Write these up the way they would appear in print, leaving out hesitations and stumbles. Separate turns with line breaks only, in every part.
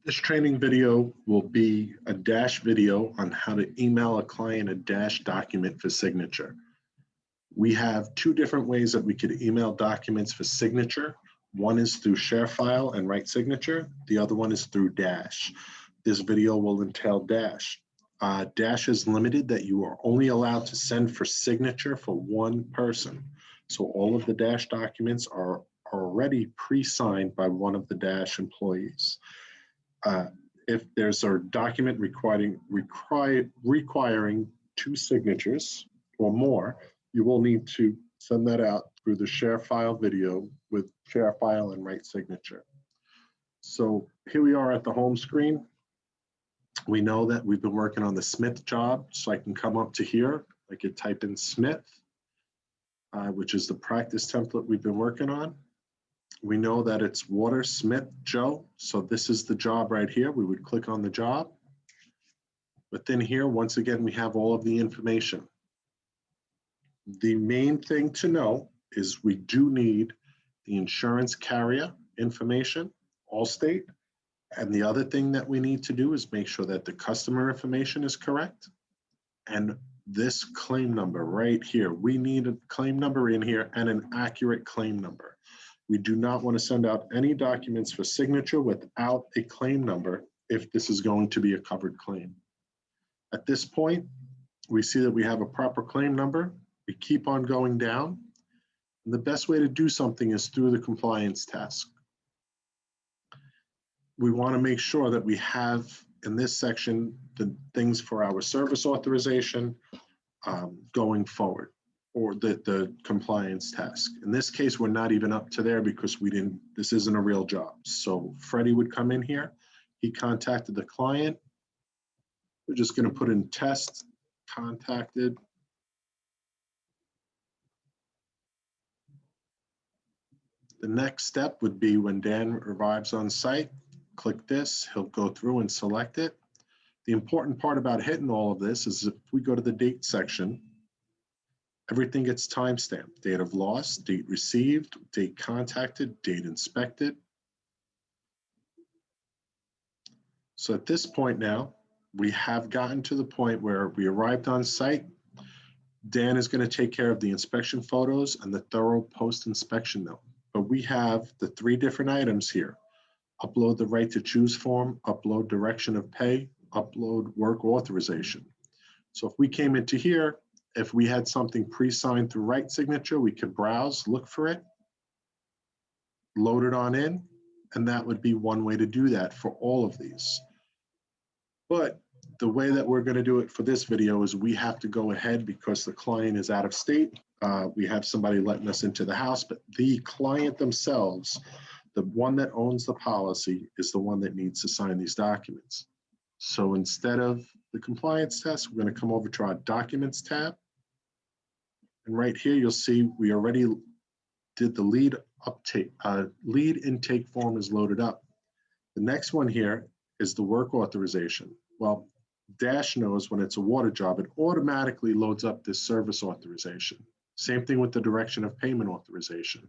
This training video will be a Dash video on how to email a client a Dash document for signature. We have two different ways that we could email documents for signature. One is through ShareFile and Write Signature. The other one is through Dash. This video will entail Dash. Dash is limited that you are only allowed to send for signature for one person. So all of the Dash documents are already pre-signed by one of the Dash employees. If there's a document requiring two signatures or more, you will need to send that out through the ShareFile video with ShareFile and Write Signature. So here we are at the home screen. We know that we've been working on the Smith job, so I can come up to here. I could type in Smith, which is the practice template we've been working on. We know that it's Water Smith Joe, so this is the job right here. We would click on the job. But then here, once again, we have all of the information. The main thing to know is we do need the insurance carrier information, Allstate. And the other thing that we need to do is make sure that the customer information is correct. And this claim number right here, we need a claim number in here and an accurate claim number. We do not want to send out any documents for signature without a claim number if this is going to be a covered claim. At this point, we see that we have a proper claim number. We keep on going down. And the best way to do something is through the compliance task. We want to make sure that we have in this section the things for our service authorization going forward, or the compliance task. In this case, we're not even up to there because this isn't a real job. So Freddie would come in here. He contacted the client. We're just going to put in test contacted. The next step would be when Dan arrives on site, click this, he'll go through and select it. The important part about hitting all of this is if we go to the date section, everything gets timestamped: date of loss, date received, date contacted, date inspected. So at this point now, we have gotten to the point where we arrived on site. Dan is going to take care of the inspection photos and the thorough post-inspection note. But we have the three different items here: upload the right to choose form, upload direction of pay, upload work authorization. So if we came into here, if we had something pre-signed through Write Signature, we could browse, look for it, load it on in, and that would be one way to do that for all of these. But the way that we're going to do it for this video is we have to go ahead because the client is out of state. We have somebody letting us into the house, but the client themselves, the one that owns the policy, is the one that needs to sign these documents. So instead of the compliance test, we're going to come over to our Documents tab. And right here, you'll see we already did the lead intake form is loaded up. The next one here is the work authorization. Well, Dash knows when it's a water job, it automatically loads up this service authorization. Same thing with the direction of payment authorization.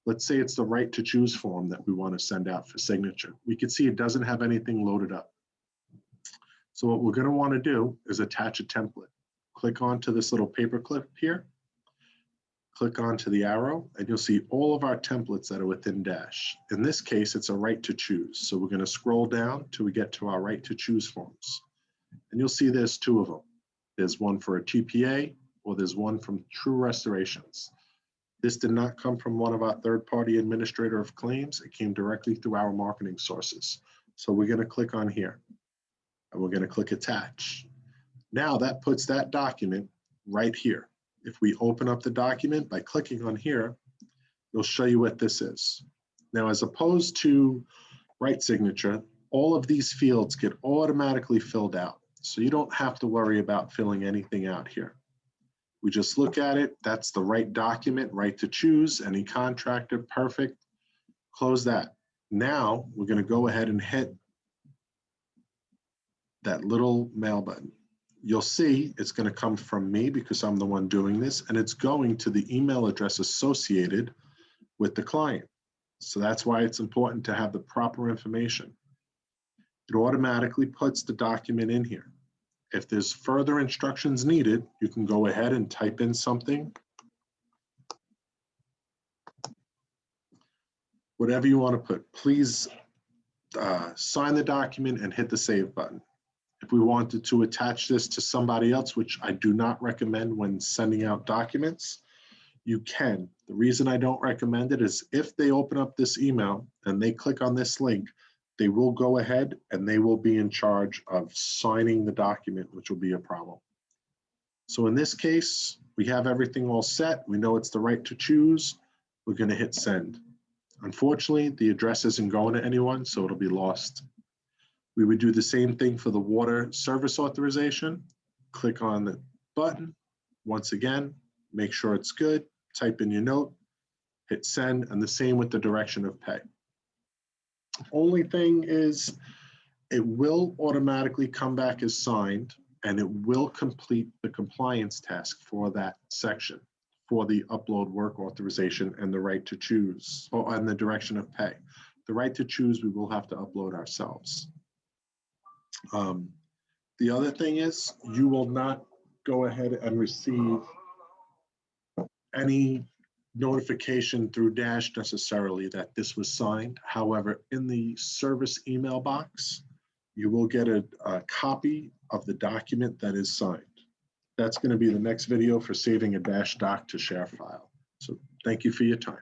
Let's say it's the right to choose form that we want to send out for signature. We can see it doesn't have anything loaded up. So what we're going to want to do is attach a template. Click onto this little paperclip here. Click onto the arrow, and you'll see all of our templates that are within Dash. In this case, it's a right to choose. So we're going to scroll down till we get to our right to choose forms. And you'll see there's two of them. There's one for a TPA, or there's one from True Restorations. This did not come from one of our third-party administrator of claims. It came directly through our marketing sources. So we're going to click on here, and we're going to click Attach. Now that puts that document right here. If we open up the document by clicking on here, it'll show you what this is. Now, as opposed to Write Signature, all of these fields get automatically filled out. So you don't have to worry about filling anything out here. We just look at it. That's the right document, right to choose, any contractor, perfect. Close that. Now we're going to go ahead and hit that little mail button. You'll see it's going to come from me because I'm the one doing this, and it's going to the email address associated with the client. So that's why it's important to have the proper information. It automatically puts the document in here. If there's further instructions needed, you can go ahead and type in something. Whatever you want to put, please sign the document and hit the save button. If we wanted to attach this to somebody else, which I do not recommend when sending out documents, you can. The reason I don't recommend it is if they open up this email and they click on this link, they will go ahead and they will be in charge of signing the document, which will be a problem. So in this case, we have everything all set. We know it's the right to choose. We're going to hit send. Unfortunately, the address isn't going to anyone, so it'll be lost. We would do the same thing for the water service authorization. Click on the button. Once again, make sure it's good. Type in your note, hit send, and the same with the direction of pay. Only thing is it will automatically come back as signed, and it will complete the compliance task for that section for the upload work authorization and the right to choose, and the direction of pay. The right to choose, we will have to upload ourselves. The other thing is you will not go ahead and receive any notification through Dash necessarily that this was signed. However, in the service email box, you will get a copy of the document that is signed. That's going to be the next video for saving a Dash doc to share file. So thank you for your time.